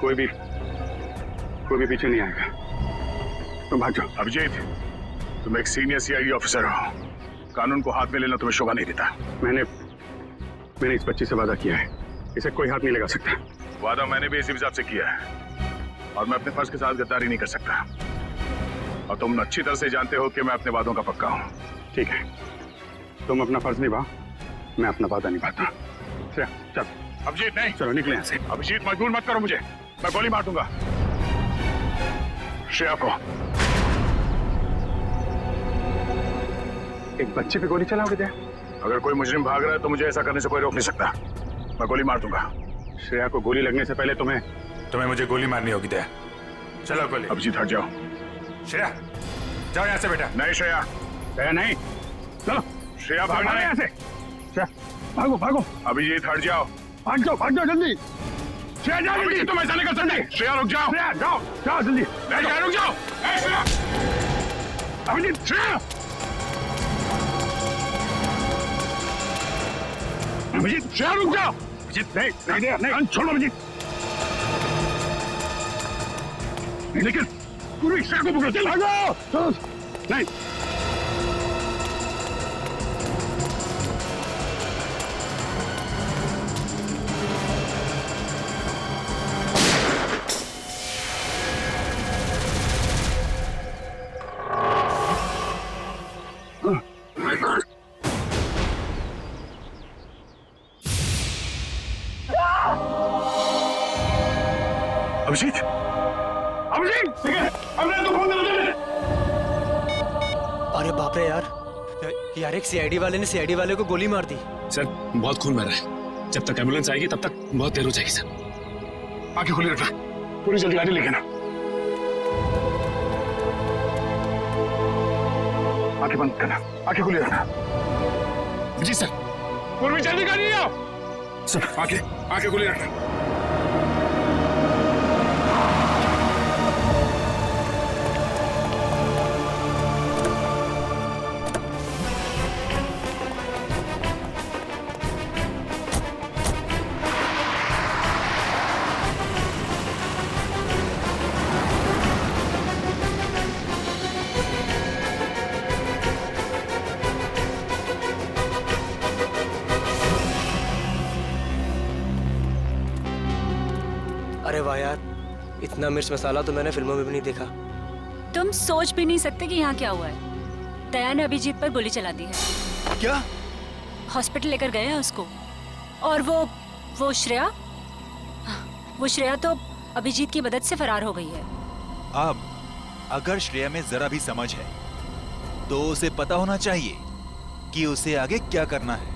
कोई भी पीछे नहीं आएगा, तुम भाग जाओ। अभिजीत, तुम एक सीनियर सीआईडी ऑफिसर हो, कानून को हाथ में लेना तुम्हें शोभा नहीं देता। मैंने इस बच्ची से वादा किया है, इसे कोई हाथ नहीं लगा सकता। वादा मैंने भी इसी हिसाब से किया है, और मैं अपने फर्ज के साथ गद्दारी नहीं कर सकता, और तुम अच्छी तरह से जानते हो कि मैं अपने वादों का पक्का हूँ। ठीक है, तुम अपना फर्ज निभाओ, मैं अपना वादा निभाता। चल। अभिजीत नहीं, चलो निकले यहाँ से। अभिजीत मजबूर मत करो मुझे, मैं गोली मार दूंगा श्रेया को। एक बच्चे पे गोली चलाओगे क्या? अगर कोई मुजरिम भाग रहा है तो मुझे ऐसा करने से कोई रोक नहीं सकता, मैं गोली मार दूंगा। श्रेया को गोली लगने से पहले तुम्हें मुझे गोली मारनी होगी दया। चलो गोली। अभिजीत हट जाओ। श्रेया जाओ यहाँ से बेटा। नहीं श्रेया, नहीं, चलो श्रेया भागना नहीं। यहाँ से। भागो। अभिजीत हट जाओ। भाग जाओ जल्दी। श्रेया जाओ जल्दी। तुम ऐसा नहीं कर सकते। श्रेया रुक जाओ। श्रेया जाओ जल्दी। नहीं रुक जाओ। श्रेया, अभिजीत, श्रेया। अभिजीत श्रेया रुक जाओ। अभिजीत नहीं, छोड़ो अभिजीत। लेकिन पूरी श्रेया को पकड़ो, चल भागो। नहीं, अभिजीत, हमने तो फोन कर। अरे बाप रे यार एक सीआईडी वाले ने सीआईडी वाले को गोली मार दी। सर बहुत खून बह रहा है, जब तक एम्बुलेंस आएगी तब तक बहुत देर हो जाएगी सर। आंखें खुली रखना, पूरी जल्दी गाड़ी लेके ना। आंखें बंद करना, आंखें खुली रखना। जी सर। पूर्वी जल्दी गाड़ी ले आओ। सर आंखें खुली रखना। अरे वाह यार, इतना मिर्च मसाला तो मैंने फिल्मों में भी नहीं देखा। तुम सोच भी नहीं सकते कि यहाँ क्या हुआ है। दया ने अभिजीत पर गोली चला दी है। क्या? हॉस्पिटल लेकर गए हैं उसको। और वो श्रेया तो अभिजीत की मदद से फरार हो गई है। अब अगर श्रेया में जरा भी समझ है तो उसे पता होना चाहिए कि उसे आगे क्या करना है।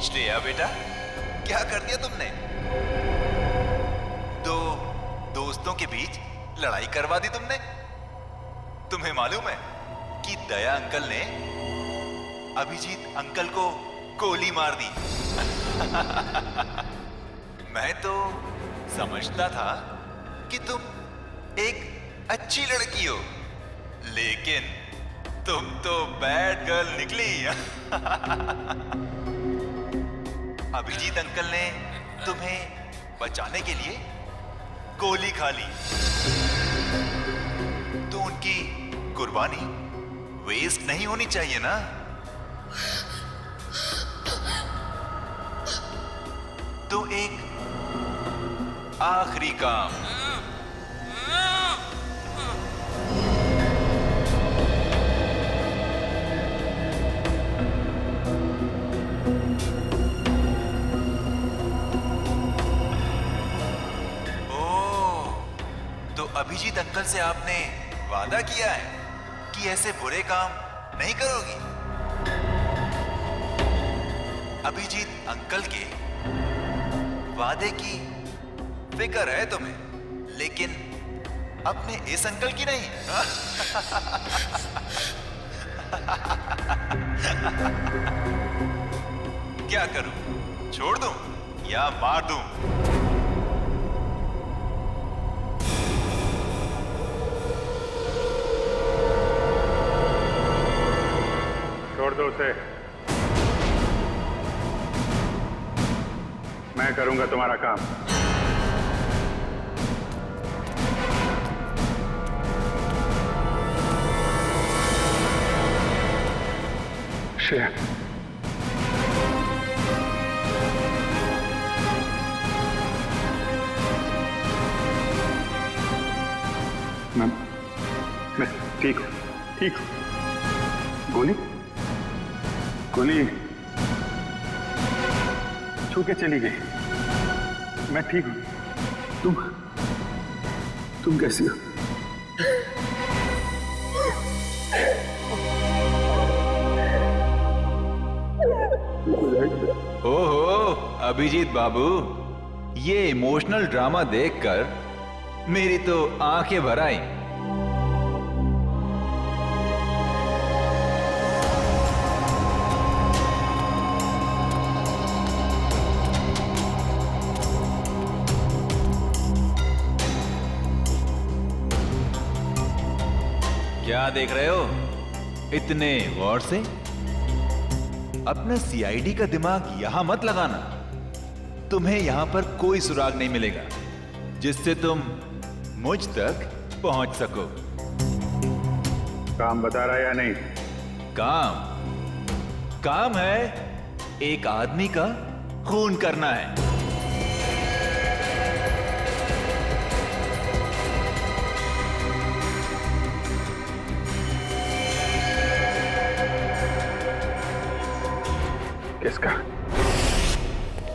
श्रेया बेटा, क्या कर दिया तुमने? दो दोस्तों के बीच लड़ाई करवा दी तुमने। तुम्हें मालूम है कि दया अंकल ने अभिजीत अंकल को गोली मार दी। मैं तो समझता था कि तुम एक अच्छी लड़की हो, लेकिन तुम तो बैड गर्ल निकली। अभिजीत अंकल ने तुम्हें बचाने के लिए गोली खा ली, तो उनकी कुर्बानी वेस्ट नहीं होनी चाहिए ना। तो एक आखिरी काम। अभिजीत अंकल से आपने वादा किया है कि ऐसे बुरे काम नहीं करोगी। अभिजीत अंकल के वादे की फिक्र है तुम्हें, लेकिन अपने इस अंकल की नहीं। करूं? छोड़ दूं या मार दूं? छोड़ दो उसे। मैं करूंगा तुम्हारा काम। श्रेया, मैं ठीक हूँ, ठीक हूँ। गोली गोली छू के चली गई। मैं ठीक हूँ। तुम कैसी हो? ओहो अभिजीत बाबू, ये इमोशनल ड्रामा देखकर मेरी तो आंखें भर आई। क्या देख रहे हो इतने गौर से? अपना सीआईडी का दिमाग यहां मत लगाना। तुम्हें यहां पर कोई सुराग नहीं मिलेगा जिससे तुम मुझ तक पहुंच सको। काम बता रहा है या नहीं? काम है एक आदमी का खून करना है। किसका?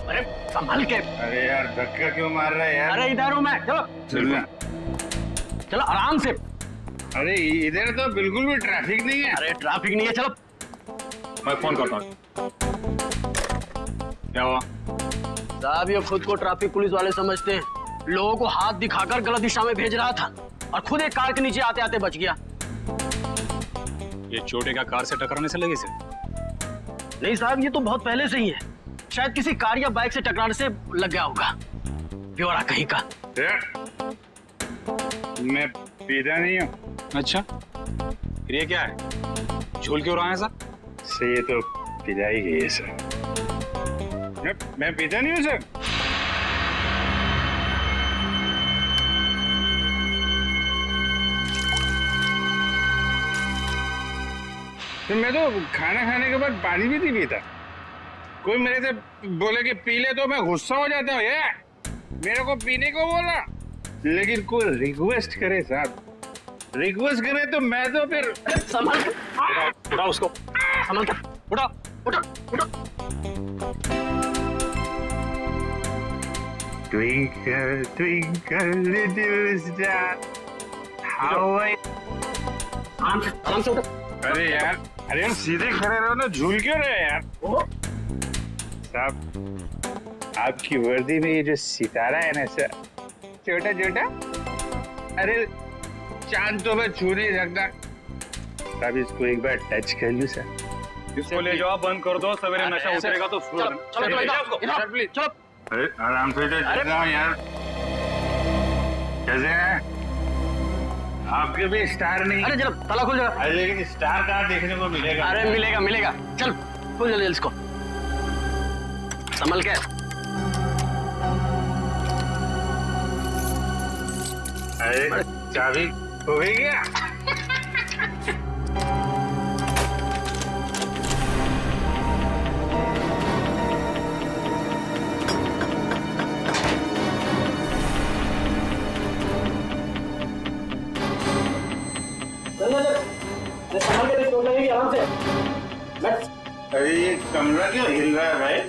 अरे संभल के। अरे यार धक्का क्यों मार रहा है यार? अरे इधर हूं मैं, चलो चलना। चलो आराम से। अरे इधर तो बिल्कुल भी ट्रैफिक नहीं है। अरे ट्रैफिक नहीं है, चलो। मैं फोन करता हूँ। क्या हुआ? साहब ये खुद को ट्रैफिक पुलिस वाले समझते हैं। लोगों को हाथ दिखाकर गलत दिशा में भेज रहा था और खुद एक कार के नीचे आते आते बच गया। ये चोटे का कार से टकराने से लगे से? नहीं साहब, ये तो बहुत पहले से ही है। शायद किसी कार या बाइक से टकराने से लग गया होगा। ब्यौरा कहीं का। मैं पीता नहीं हूँ। अच्छा, फिर ये क्या है? झूल क्यों रहा है सर? से ये तो पिलाई गई है सर। मैं पीता नहीं हूँ सर। तो मैं तो खाना खाने के बाद पानी भी नहीं पीता। कोई मेरे से बोले कि पी ले तो मैं गुस्सा हो जाता हूँ। ये मेरे को पीने को बोला, लेकिन कोई रिक्वेस्ट करे साहब, रिक्वेस्ट करे तो मैं तो फिर संभल के। उठा उसको, संभल के। उठा उठा उठा। Twinkle, twinkle, little star, how I... आराम से उठा। अरे यार सीधे खड़े रहो ना, झूल क्यों रहे यार? साहब आपकी वर्दी में ये जो सितारा है ना सर, छोटा छोटा, अरे चांद तो मैं छू नहीं सकता। साहब इसको एक बार टच कर लूं सर। इसको ले जाओ, बंद कर दो, सवेरे नशा उतरेगा तो चलो। अरे आराम से यार। कैसे हैं? आपके भी स्टार नहीं? अरे चलो ताला खुल जाएगा। अरे लेकिन स्टार कहाँ देखने को मिलेगा? अरे मिलेगा। चल खुल जल्दी इसको, संभल के। अरे चाबी हो गई क्या? आराम से। अरे ये कमरा क्यों हिल रहा है भाई?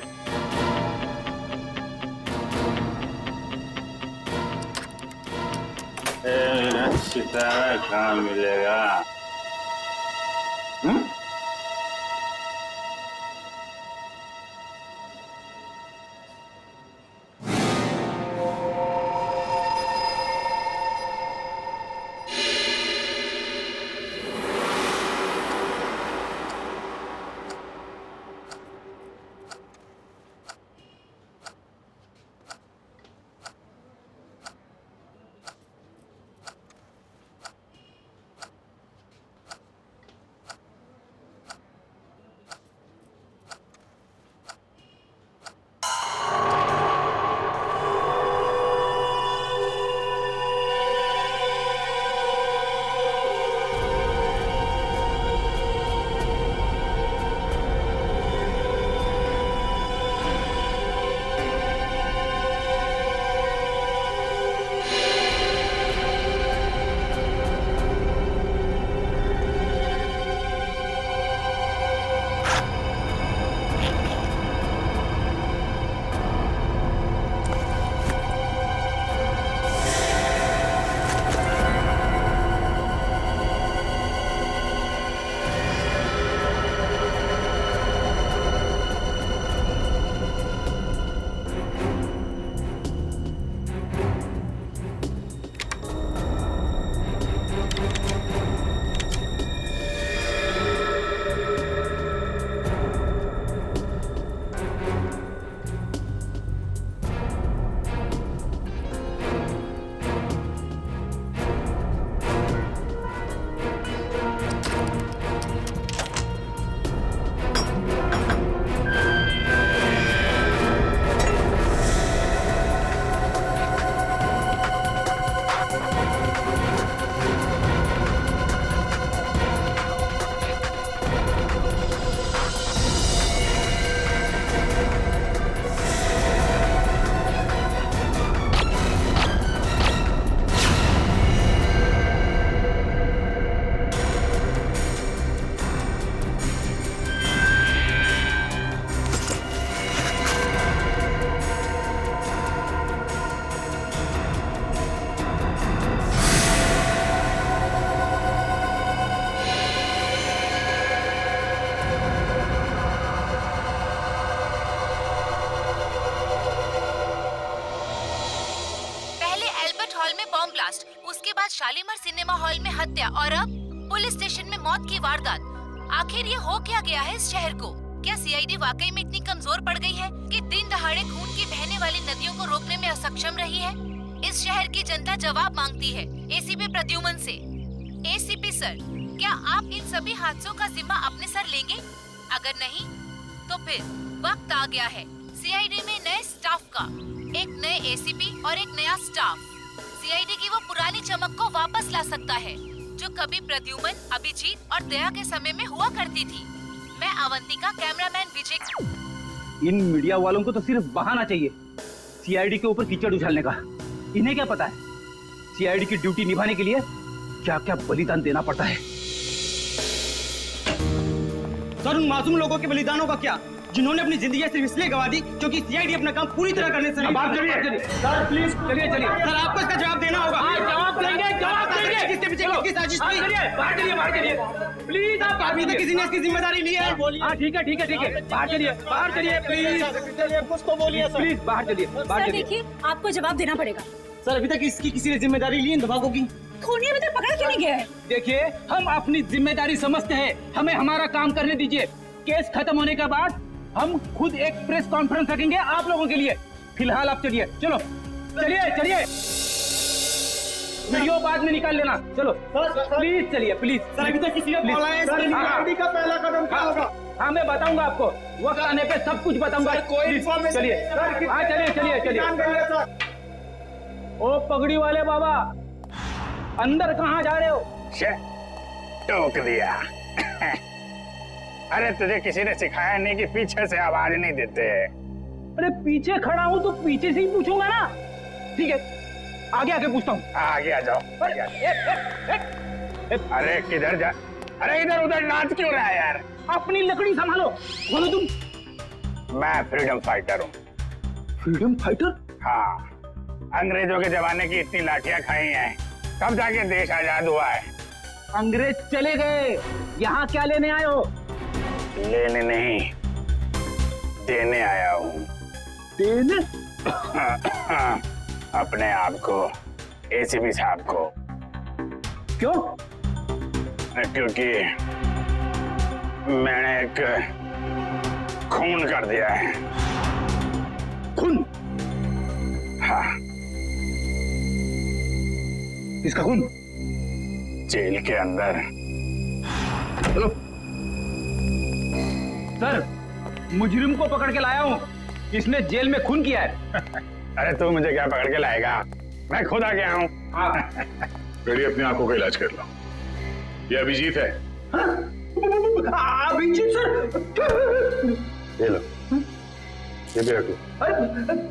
सितारा कहाँ मिलेगा? शालीमार सिनेमा हॉल में हत्या और अब पुलिस स्टेशन में मौत की वारदात। आखिर ये हो क्या गया है इस शहर को? क्या सीआईडी वाकई में इतनी कमजोर पड़ गई है कि दिन दहाड़े खून की बहने वाली नदियों को रोकने में असक्षम रही है? इस शहर की जनता जवाब मांगती है एसीपी प्रद्युमन से। एसीपी सर, क्या आप इन सभी हादसों का जिम्मा अपने सर लेंगे? अगर नहीं तो फिर वक्त आ गया है सीआईडी में नए स्टाफ का। एक नए एसीपी और एक नया स्टाफ सीआईडी की वो पुरानी चमक को वापस ला सकता है जो कभी प्रद्युमन, अभिजीत और दया के समय में हुआ करती थी। मैं अवंतिका, कैमरामैन विजय। इन मीडिया वालों को तो सिर्फ बहाना चाहिए सीआईडी के ऊपर कीचड़ उछालने का। इन्हें क्या पता है सीआईडी की ड्यूटी निभाने के लिए क्या क्या बलिदान देना पड़ता है। सर, उन मासूम लोगों के बलिदानों का क्या, जिन्होंने अपनी जिंदगी सिर्फ इसलिए गवा दी क्योंकि सीआईडी अपना काम पूरी तरह करने से। आप चलिए सर, प्लीज चलिए। सर, आपको इसका जवाब देना होगा। जवाब देंगे। किसके पीछे किसकी साजिश थी? बाहर चलिए प्लीज। आप अभी तक किसी ने इसकी जिम्मेदारी ली है? हाँ, ठीक है। बाहर चलिए प्लीज। कुछ तो बोलिए सर। प्लीज बाहर चलिए। देखिए, आपको जवाब देना पड़ेगा। सर, अभी तक इसकी किसी ने जिम्मेदारी ली इन धमाकों की? खूनी अभी तक पकड़ा क्यों नहीं गया है? देखिए, हम अपनी जिम्मेदारी समझते हैं, हमें हमारा काम करने दीजिए। केस खत्म होने के बाद हम खुद एक प्रेस कॉन्फ्रेंस रखेंगे आप लोगों के लिए। फिलहाल आप चलिए। चलिए। वीडियो बाद में निकाल लेना। चलो प्लीज चलिए, प्लीज। सर, अभी तक किसी ने बोला है सीआईडी का पहला कदम क्या होगा? हाँ, मैं बताऊंगा आपको, वक्त आने पे सब कुछ बताऊंगा। कोई चलिए। हाँ, चलिए। ओ पगड़ी वाले बाबा, अंदर कहाँ जा रहे हो? टोक दिया। अरे तुझे किसी ने सिखाया नहीं कि पीछे से आवाज नहीं देते? अरे पीछे खड़ा हूँ तो पीछे से ही पूछूंगा ना। ठीक है, आगे पूछता हूँ। आगे आ जाओ। अरे किधर जा? अरे इधर उधर नाच क्यों रहा है यार? अपनी लकड़ी संभालो। बोलो तुम। मैं फ्रीडम फाइटर हूँ। Freedom fighter? हाँ, अंग्रेजों के जमाने की इतनी लाठियां खाई हैं, तब जाके देश आजाद हुआ है। अंग्रेज चले गए, यहाँ क्या लेने आए हो? लेने नहीं, देने आया हूँ। देने? अपने आप को, एसीपी साहब को। क्यों? क्योंकि मैंने एक खून कर दिया है। खून? हाँ। किसका खून? जेल के अंदर। चलो सर, मुजरिम को पकड़ के लाया हूँ, इसने जेल में खून किया है। अरे तू मुझे क्या पकड़ के लाएगा, मैं खुद आ गया हूँ। बेटी, अपनी आंखों का इलाज कर लो। ये अभिजीत है। अभिजीत सर? ये लो, ये भी रखो।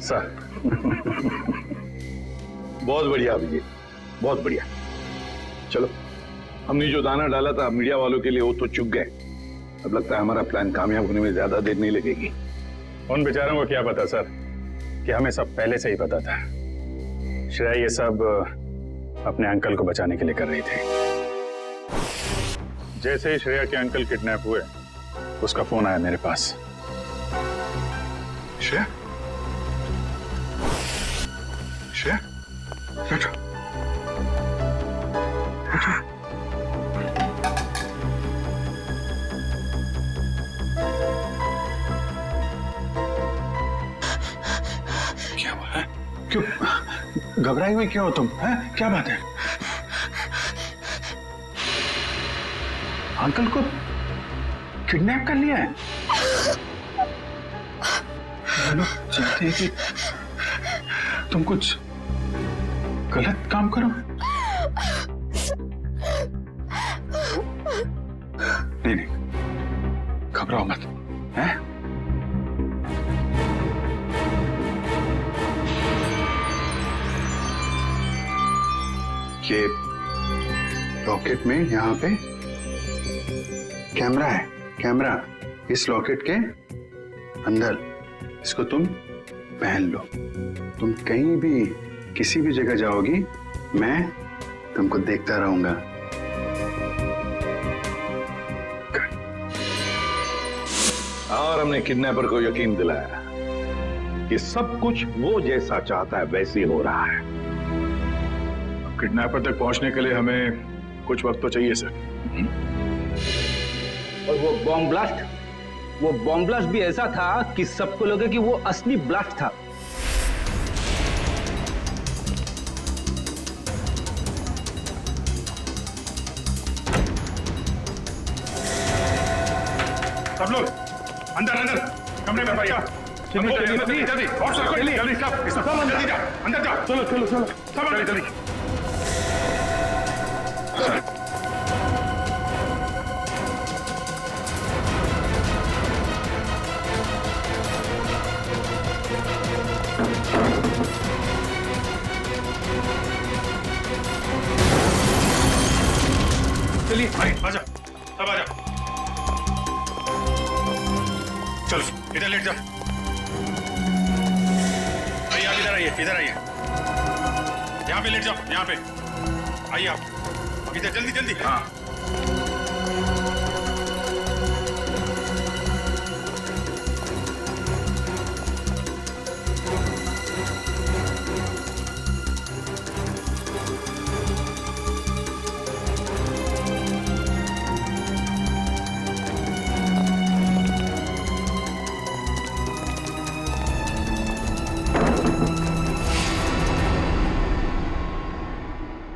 सर बहुत बढ़िया अभिजीत, बहुत बढ़िया। चलो, हमने जो दाना डाला था मीडिया वालों के लिए वो तो चुग गए। अब लगता है हमारा प्लान कामयाब होने में ज्यादा देर नहीं लगेगी। उन बेचारों को क्या पता सर कि हमें सब पहले से ही पता था। श्रेया ये सब अपने अंकल को बचाने के लिए कर रही थी। जैसे ही श्रेया के अंकल किडनैप हुए, उसका फोन आया मेरे पास। श्रेया, बैठो। क्या हुआ है? क्यों घबराई हुई क्यों हो तुम? हैं? क्या बात है? अंकल को किडनैप कर लिया है? लोग चाहते हैं कि तुम कुछ गलत काम करो। नहीं, घबराओ मत। हैं? ये लॉकेट में यहाँ पे कैमरा है। कैमरा इस लॉकेट के अंदर, इसको तुम पहन लो। तुम कहीं भी किसी भी जगह जाओगी, मैं तुमको देखता रहूंगा। और हमने किडनैपर को यकीन दिलाया कि सब कुछ वो जैसा चाहता है वैसे ही हो रहा है। किडनैपर तक पहुंचने के लिए हमें कुछ वक्त तो चाहिए सर। और वो बॉम्ब ब्लास्ट भी ऐसा था कि सबको लगे कि वो असली ब्लास्ट था। सब लोग अंदर अंदर कमरे में भैया जल्दी जल्दी जल्दी और सब जल्दी सब जल्दी जा अंदर जा चलो चलो चलो सब जल्दी जल्दी चलिए भाई आजा सब आजा चलो इधर लेट जाओ भाई आप इधर आइए यहाँ पे लेट जाओ यहाँ पे आइए आप इधर जल्दी जल्दी हाँ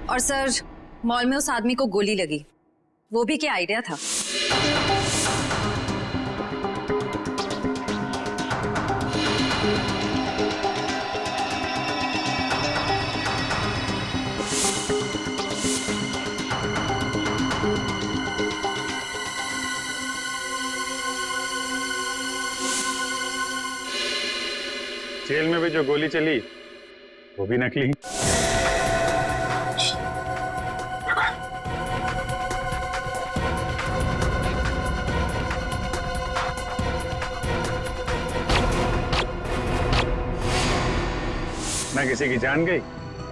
और सर मॉल में उस आदमी को गोली लगी, वो भी क्या आइडिया था? जेल में भी जो गोली चली वो भी नकली। ना किसी की जान गई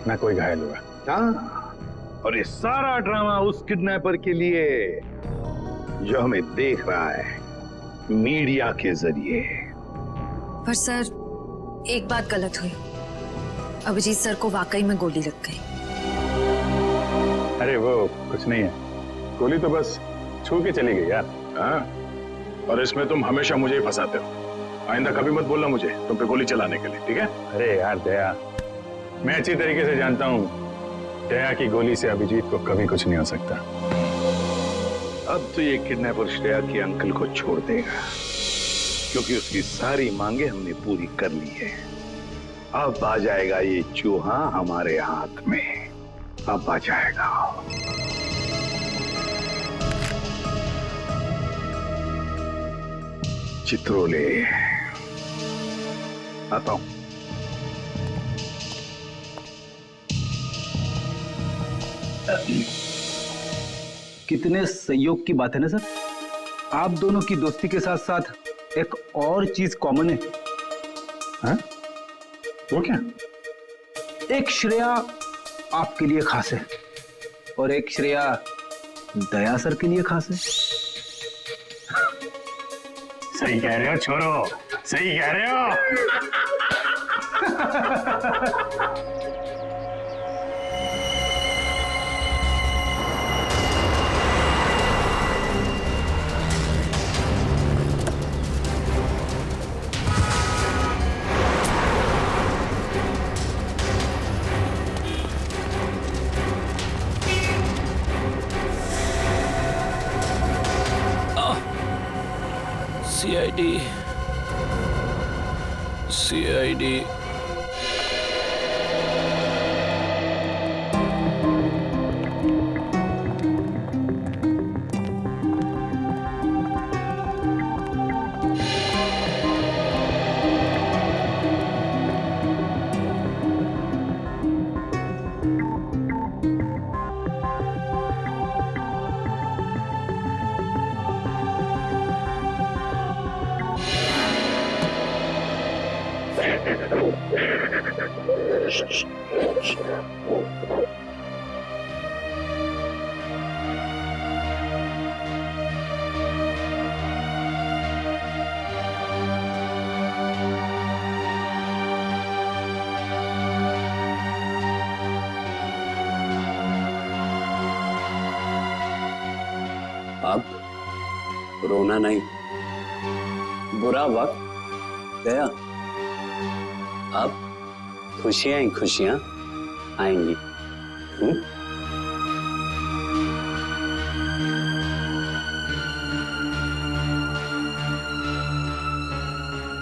ना कोई घायल हुआ। हाँ और ये सारा ड्रामा उस किडनैपर के लिए जो हमें देख रहा है मीडिया के जरिए। पर सर एक बात गलत हुई, अभिजीत सर को वाकई में गोली लग गई। अरे वो कुछ नहीं है, गोली तो बस छू के चली गई यार। हाँ और इसमें तुम हमेशा मुझे ही फंसाते हो। आइंदा कभी मत बोलना मुझे तुम पे गोली चलाने के लिए, ठीक है? अरे यार दया, मैं अच्छी तरीके से जानता हूँ दया की गोली से अभिजीत को कभी कुछ नहीं हो सकता। अब तो ये किडनैपर श्रेया के अंकल को छोड़ देगा क्योंकि उसकी सारी मांगे हमने पूरी कर ली है। अब आ जाएगा ये चूहा हमारे हाथ में, अब आ जाएगा। चित्रोले आता हूं। कितने संयोग की बात है ना सर, आप दोनों की दोस्ती के साथ साथ एक और चीज कॉमन है। हाँ? वो क्या? एक श्रेया आपके लिए खास है और एक श्रेया दया सर के लिए खास है। सही कह रहे हो छोरो, सही कह रहे हो। सीआईडी रोना नहीं, बुरा वक्त गया, अब खुशियां ही खुशियां आएंगी।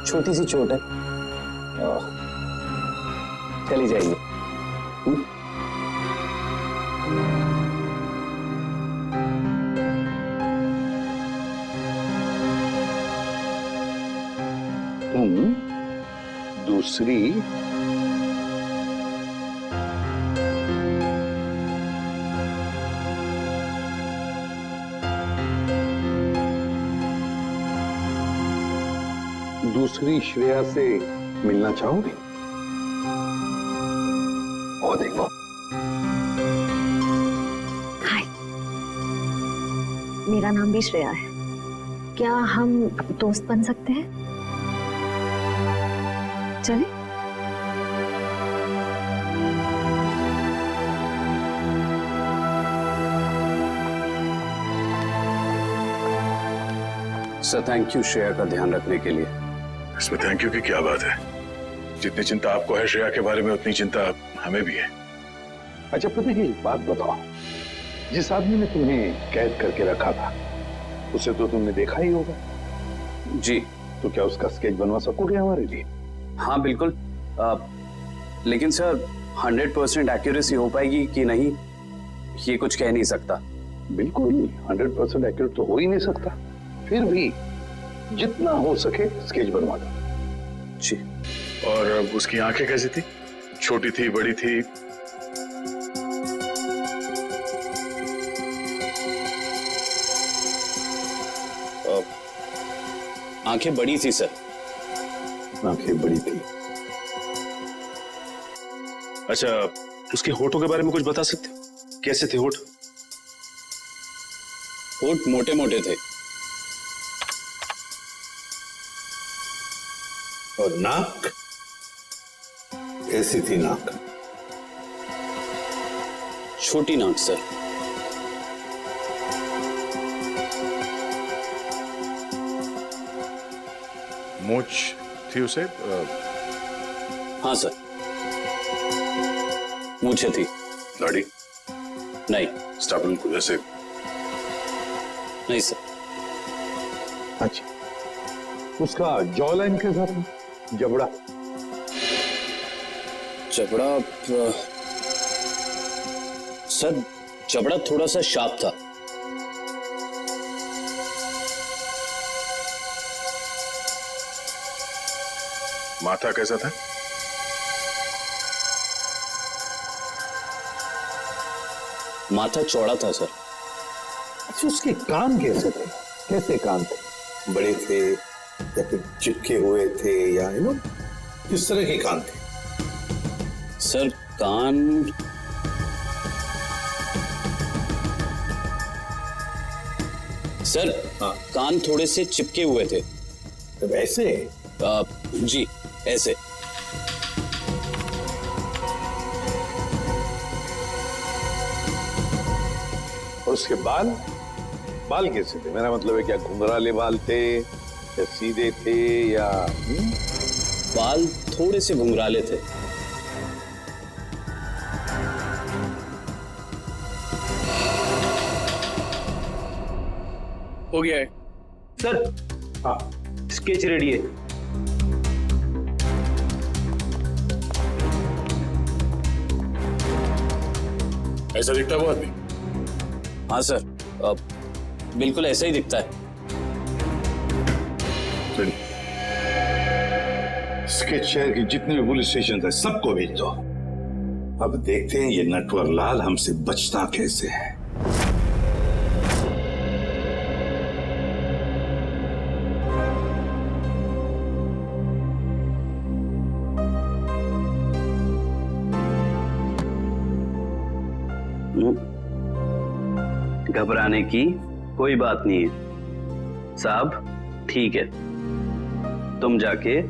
छोटी सी चोट है, चली जाएगी। तुम दूसरी दूसरी श्रेया से मिलना चाहोगे? और देखो, हाय, मेरा नाम भी श्रेया है। क्या हम दोस्त बन सकते हैं? चले? सर थैंक यू श्रेया का ध्यान रखने के लिए। इसमें थैंक यू की क्या बात है? जितनी चिंता आपको है श्रेया के बारे में, उतनी चिंता हमें भी है। अच्छा पता है, एक बात बताओ, जिस आदमी ने तुम्हें कैद करके रखा था उसे तो तुमने देखा ही होगा। जी। तो क्या उसका स्केच बनवा सकोगे हमारे लिए? हाँ बिल्कुल, लेकिन सर 100% एक्यूरेसी हो पाएगी कि नहीं, ये कुछ कह नहीं सकता। बिल्कुल 100% एक्यूरेट तो हो ही नहीं सकता, फिर भी जितना हो सके स्केच बनवा दो। जी। और उसकी आंखें कैसी थी? छोटी थी, बड़ी थी? आंखें बड़ी थी सर। आंखें बड़ी थी। अच्छा, उसके होठों के बारे में कुछ बता सकते हो? कैसे थे होठ? होठ मोटे मोटे थे। और नाक कैसी थी? नाक छोटी नाक सर। मूंछ थी उसे? हाँ सर, मूंछें थी। दाढ़ी? नहीं। स्टाबल को जैसे? नहीं सर। अच्छा, उसका जॉ लाइन कैसा था? जबड़ा? जबड़ा सर, जबड़ा थोड़ा सा शार्प था। माथा कैसा था? माथा चौड़ा था सर। अच्छा, उसके कान कैसे थे? कैसे कान थे? बड़े थे या फिर चिपके हुए थे, या किस तरह के कान थे? सर कान सर, हाँ, कान थोड़े से चिपके हुए थे। तो ऐसे? जी ऐसे। और उसके बाल? बाल कैसे थे? मेरा मतलब है, क्या घुंघराले बाल थे या सीधे थे, या बाल थोड़े से घुंघराले थे। हो गया है सर। हाँ, स्केच रेडी है। ऐसा दिखता है वो आदमी? हाँ सर, बिल्कुल ऐसा ही दिखता है। स्केच शहर के जितने भी पुलिस स्टेशन है सबको भेज दो। अब देखते हैं ये नटवर लाल हमसे बचता कैसे है। घबराने की कोई बात नहीं है साहब, ठीक है, तुम जाके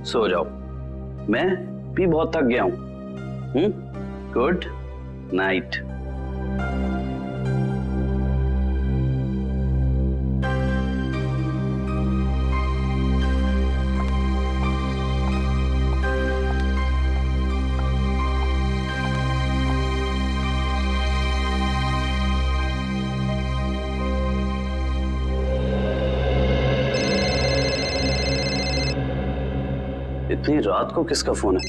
सो जाओ, मैं भी बहुत थक गया हूं। Good night. इतनी रात को किसका फोन है?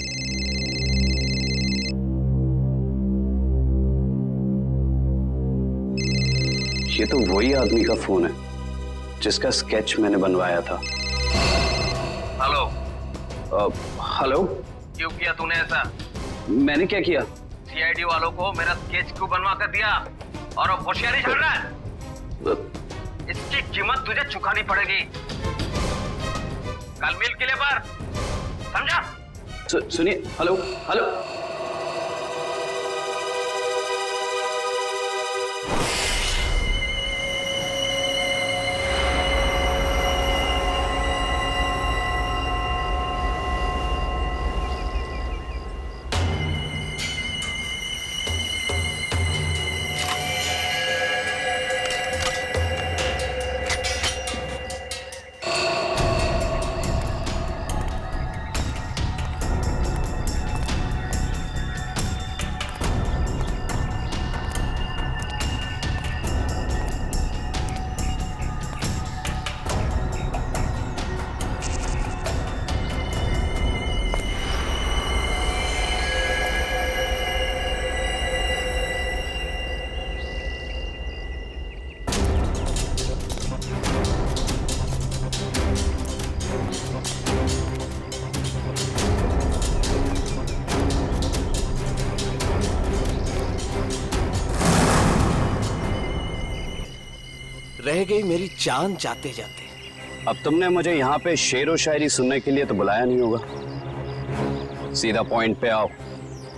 ये तो वही आदमी का फोन है जिसका स्केच मैंने बनवाया था। हेलो। हेलो। क्यों किया तूने ऐसा? मैंने क्या किया? सीआईडी वालों को मेरा स्केच क्यों बनवा कर दिया? और अब होशियारी झाड़ रहा है? इसकी कीमत तुझे चुकानी पड़ेगी कल मिल किले पर, समझा? सुनिए। Hello hello. रह गई मेरी जान जाते जाते। अब तुमने मुझे यहाँ पे शेर व शायरी सुनने के लिए तो बुलाया नहीं होगा। सीधा पॉइंट पे आओ।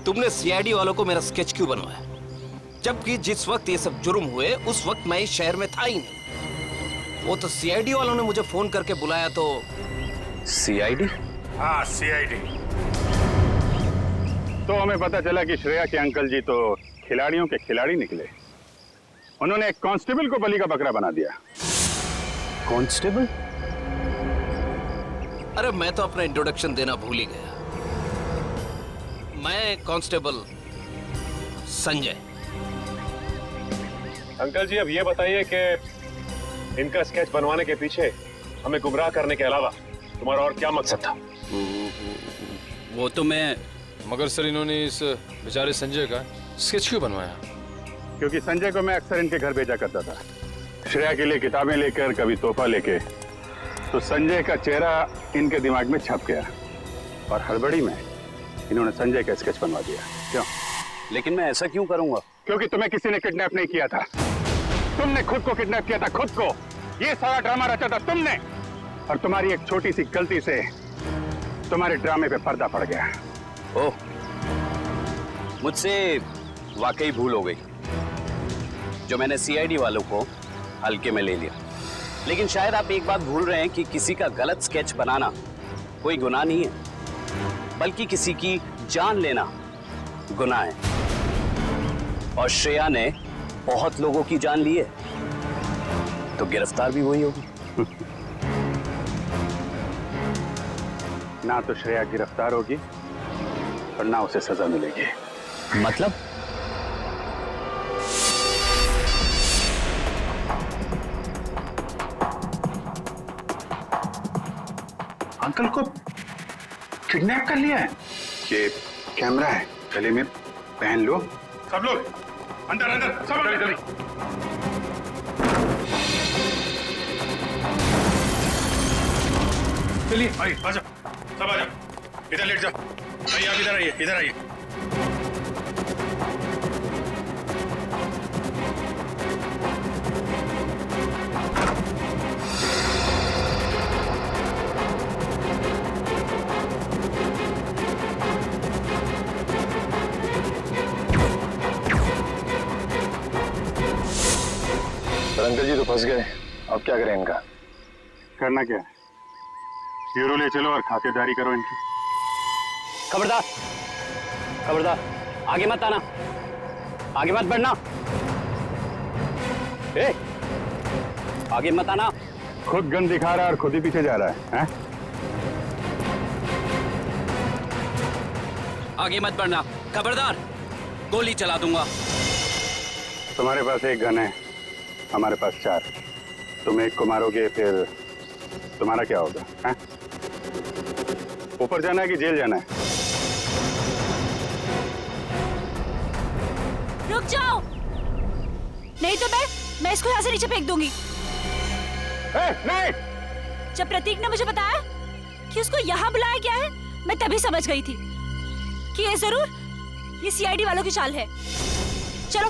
तुमने सीआईडी वालों को मेरा स्केच क्यों बनवाया? जबकि जिस वक्त ये सब जुर्म हुए उस वक्त मैं इस शहर में था ही नहीं। वो तो सीआईडी वालों ने मुझे फोन करके बुलाया तो। सीआईडी? हाँ, सीआईडी। तो हमें पता चला कि श्रेया के अंकल जी तो खिलाड़ियों के खिलाड़ी निकले। उन्होंने एक कांस्टेबल को बलि का बकरा बना दिया। कांस्टेबल? अरे मैं तो अपना इंट्रोडक्शन देना भूल ही गया। मैं कांस्टेबल संजय। अंकल जी, अब ये बताइए कि इनका स्केच बनवाने के पीछे हमें गुमराह करने के अलावा तुम्हारा और क्या मकसद था? वो तो मैं। मगर सर, इन्होंने इस बेचारे संजय का स्केच क्यों बनवाया? क्योंकि संजय को मैं अक्सर इनके घर भेजा करता था, श्रेया के लिए किताबें लेकर, कभी तोहफा लेके। तो संजय का चेहरा इनके दिमाग में छप गया और हड़बड़ी में इन्होंने संजय का स्केच बनवा दिया। क्यों? लेकिन मैं ऐसा क्यों करूंगा? क्योंकि तुम्हें किसी ने किडनैप नहीं किया था। तुमने खुद को किडनैप किया था, खुद को। ये सारा ड्रामा रचा था तुमने, और तुम्हारी एक छोटी सी गलती से तुम्हारे ड्रामे पे पर्दा पड़ गया। ओह, मुझसे वाकई भूल हो गई जो मैंने सीआईडी वालों को हल्के में ले लिया। लेकिन शायद आप एक बात भूल रहे हैं कि किसी का गलत स्केच बनाना कोई गुनाह नहीं है, बल्कि किसी की जान लेना गुनाह है। और श्रेया ने बहुत लोगों की जान ली है, तो गिरफ्तार भी वही होगी। ना तो श्रेया गिरफ्तार होगी और ना उसे सजा मिलेगी। मतलब? अंकल को किडनैप कर लिया है। ये कैमरा है, गले में पहन लो। सब लोग अंदर अंदर, सब अंदर। जल्दी चलिए, आइए, आ जाओ, सब आ जाओ। इधर लेट जाओ। आइए, आप इधर आइए, इधर आइए। अंकल जी तो फंस गए, अब क्या करें इनका? करना क्या है? ब्यूरो ले चलो और खातेदारी करो इनकी। खबरदार, खबरदार, आगे मत आना, आगे मत बढ़ना। ए, आगे मत आना। खुद गन दिखा रहा है और खुद ही पीछे जा रहा है, हैं? आगे मत बढ़ना, खबरदार, गोली चला दूंगा। तुम्हारे पास एक गन है, हमारे पास 4। तुम एक को मारोगे, फिर तुम्हारा क्या होगा? हैं? ऊपर जाना है कि जेल जाना है? रुक जाओ, नहीं तो मैं इसको यहाँ से नीचे फेंक दूंगी। नहीं। जब प्रतीक ने मुझे बताया कि उसको यहाँ बुलाया गया है, मैं तभी समझ गई थी कि ये जरूर ये सीआईडी वालों की चाल है। चलो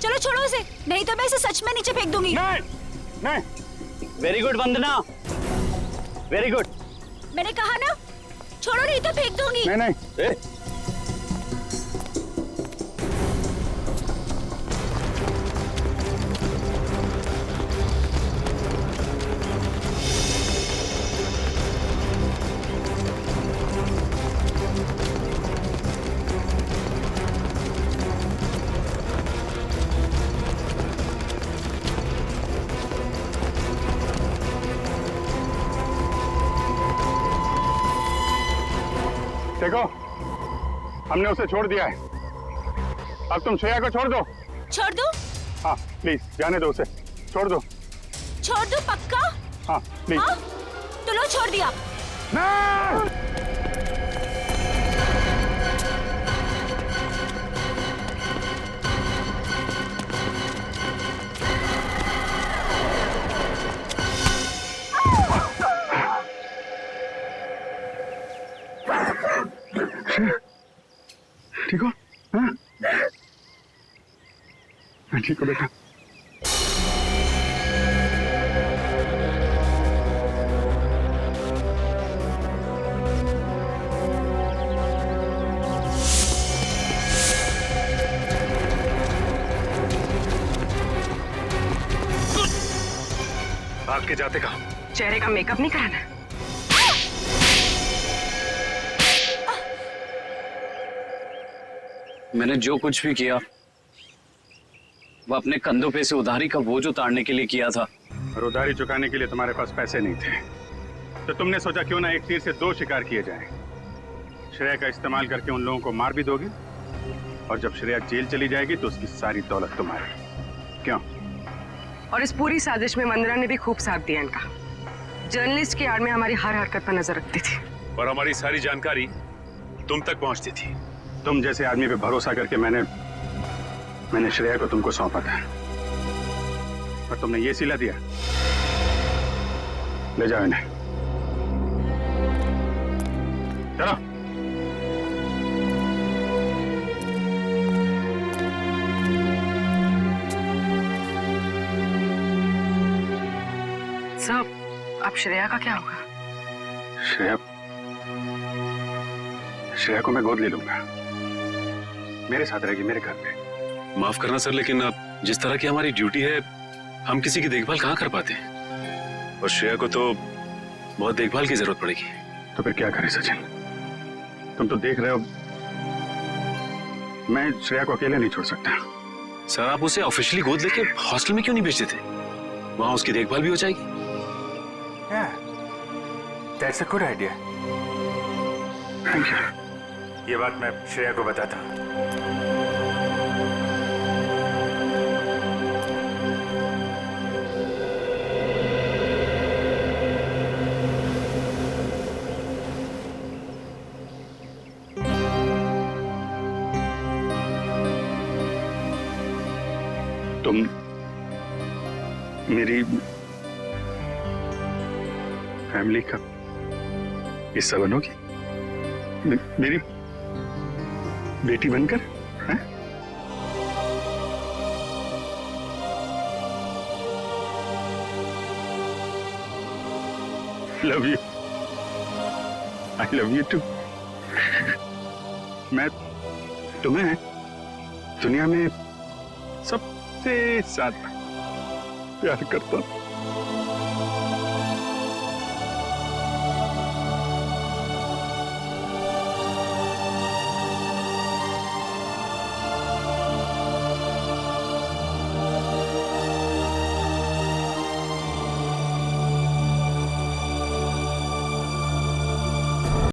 चलो छोड़ो उसे, नहीं तो मैं इसे सच में नीचे फेंक दूंगी। नहीं। वेरी गुड वंदना, वेरी गुड। मैंने कहा ना, छोड़ो नहीं तो फेंक दूंगी। नहीं। देखो, हमने उसे छोड़ दिया है, अब तुम श्रेया को छोड़ दो। छोड़ दो? हाँ प्लीज, जाने दो उसे, छोड़ दो। छोड़ दो पक्का? हाँ प्लीज। हाँ? तो लो छोड़ दिया। नहीं! ठीक हो? हाँ? ठीक हो बेटा। भाग के जाते कहाँ? चेहरे का मेकअप नहीं कराना? मैंने जो कुछ भी किया वो अपने कंधों पे से उधारी का बोझ उतारने के लिए किया था। और उधारी चुकाने के लिए तुम्हारे पास पैसे नहीं थे, तो तुमने सोचा क्यों ना एक तीर से दो शिकार किए जाएं। श्रेया का इस्तेमाल करके उन लोगों को मार भी दोगे, और जब श्रेया जेल चली जाएगी तो उसकी सारी दौलत तुम्हारी। क्यों? और इस पूरी साजिश में वंदना ने भी खूब साथ दिया इनका। जर्नलिस्ट की आड़ में हमारी हर हरकत पर नजर रखती थी और हमारी सारी जानकारी तुम तक पहुंचती थी। तुम जैसे आदमी पे भरोसा करके मैंने श्रेया को तुमको सौंपा था, और तुमने ये सिला दिया। ले जाओ इन्हें, चलो। सब अब श्रेया का क्या होगा? श्रेया को मैं गोद ले लूंगा, मेरे साथ रहेगी मेरे घर पे। माफ करना सर, लेकिन अब जिस तरह की हमारी ड्यूटी है, हम किसी की देखभाल कहाँ कर पाते हैं, और श्रेया को तो बहुत देखभाल की जरूरत पड़ेगी। तो फिर क्या करें सचिन? तुम तो देख रहे हो, मैं श्रेया को अकेले नहीं छोड़ सकता। सर, आप उसे ऑफिशियली गोद लेके हॉस्टल में क्यों नहीं भेजते थे? वहां उसकी देखभाल भी हो जाएगी। That's a good idea. Thank you. ये बात मैं श्रेया को बताता हूँ। तुम मेरी फैमिली का हिस्सा बनोगी, मेरी बेटी बनकर, हैं? Love you, I love you too. मैं तुम्हें दुनिया में सबसे ज्यादा प्यार करता हूं।